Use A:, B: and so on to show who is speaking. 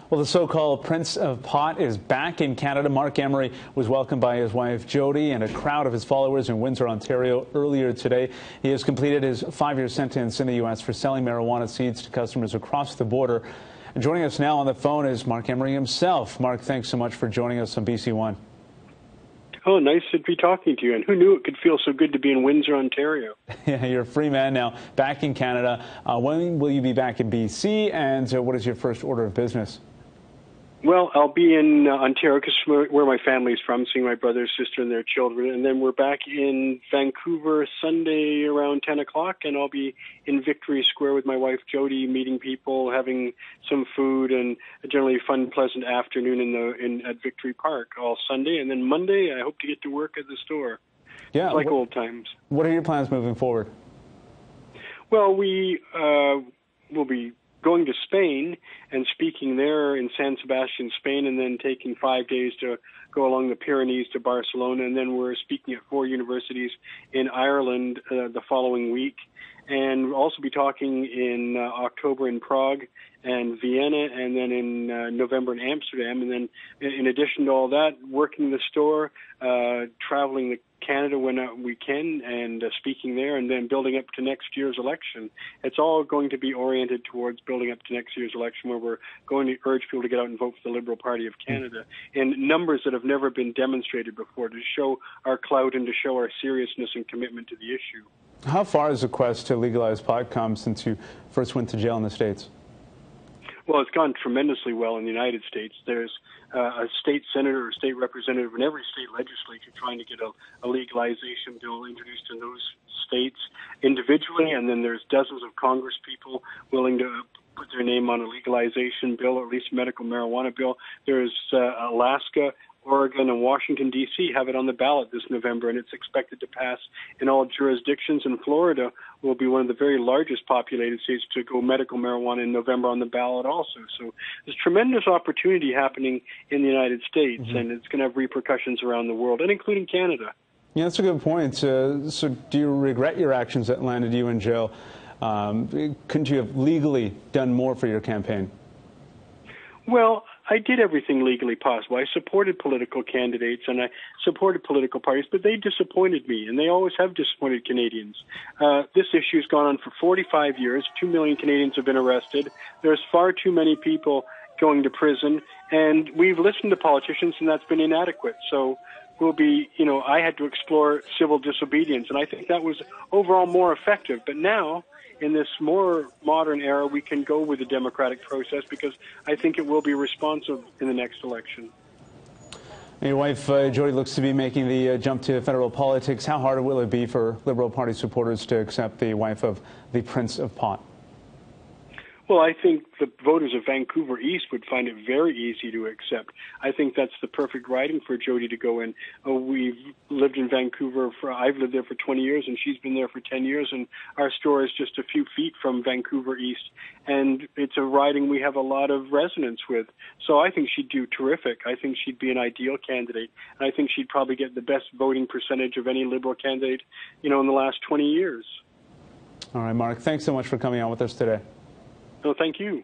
A: Well, the so-called Prince of Pot is back in Canada. Marc Emery was welcomed by his wife Jody and a crowd of his followers in Windsor, Ontario earlier today. He has completed his 5-year sentence in the U.S. for selling marijuana seeds to customers across the border. And joining us now on the phone is Marc Emery himself. Marc, thanks so much for joining us on BC One.
B: Oh, nice to be talking to you. And who knew it could feel so good to be in Windsor, Ontario?
A: Yeah, you're a free man now, back in Canada. When will you be back in BC, and what is your first order of business?
B: Well, I'll be in Ontario, because where my family's from, seeing my brother, sister, and their children. And then we're back in Vancouver Sunday around 10 o'clock, and I'll be in Victory Square with my wife, Jody, meeting people, having some food, and a generally fun, pleasant afternoon at Victory Park all Sunday. And then Monday, I hope to get to work at the store.
A: Yeah,
B: like old times.
A: What are your plans moving forward?
B: Well, we will be going to Spain and speaking there in San Sebastian, Spain, and then taking 5 days to go along the Pyrenees to Barcelona. And then we're speaking at 4 universities in Ireland the following week. And we'll also be talking in October in Prague and Vienna, and then in November in Amsterdam. And then in addition to all that, working the store, traveling to Canada when we can, and speaking there, and then building up to next year's election. It's all going to be oriented towards building up to next year's election, where we're going to urge people to get out and vote for the Liberal Party of Canada in numbers that have never been demonstrated before, to show our clout and to show our seriousness and commitment to the issue.
A: How far has the quest to legalize pot come since you first went to jail in the States?
B: Well, it's gone tremendously well in the United States. There's a state senator or state representative in every state legislature trying to get a legalization bill introduced in those states individually, and then there's dozens of Congress people willing to put their name on a legalization bill, or at least a medical marijuana bill. There's Alaska, Oregon, and Washington, D.C. have it on the ballot this November, and it's expected to pass in all jurisdictions. And Florida will be one of the very largest populated states to go medical marijuana in November on the ballot also. So there's tremendous opportunity happening in the United States, and it's going to have repercussions around the world, and including Canada.
A: Yeah, that's a good point. So do you regret your actions that landed you in jail? Couldn't you have legally done more for your campaign?
B: Well, I did everything legally possible. I supported political candidates and I supported political parties, but they disappointed me, and they always have disappointed Canadians. This issue has gone on for 45 years. 2 million Canadians have been arrested. There's far too many people going to prison, and we've listened to politicians, and that's been inadequate. So I had to explore civil disobedience, and I think that was overall more effective. But now, in this more modern era, we can go with the democratic process, because I think it will be responsive in the next election.
A: Your wife, Jody, looks to be making the jump to federal politics. How hard will it be for Liberal Party supporters to accept the wife of the Prince of Pot?
B: Well, I think the voters of Vancouver East would find it very easy to accept. I think that's the perfect riding for Jody to go in. We've lived in Vancouver I've lived there for 20 years, and she's been there for 10 years, and our store is just a few feet from Vancouver East, and it's a riding we have a lot of resonance with. So I think she'd do terrific. I think she'd be an ideal candidate, and I think she'd probably get the best voting percentage of any Liberal candidate, in the last 20 years.
A: All right, Marc, thanks so much for coming on with us today.
B: No, thank you.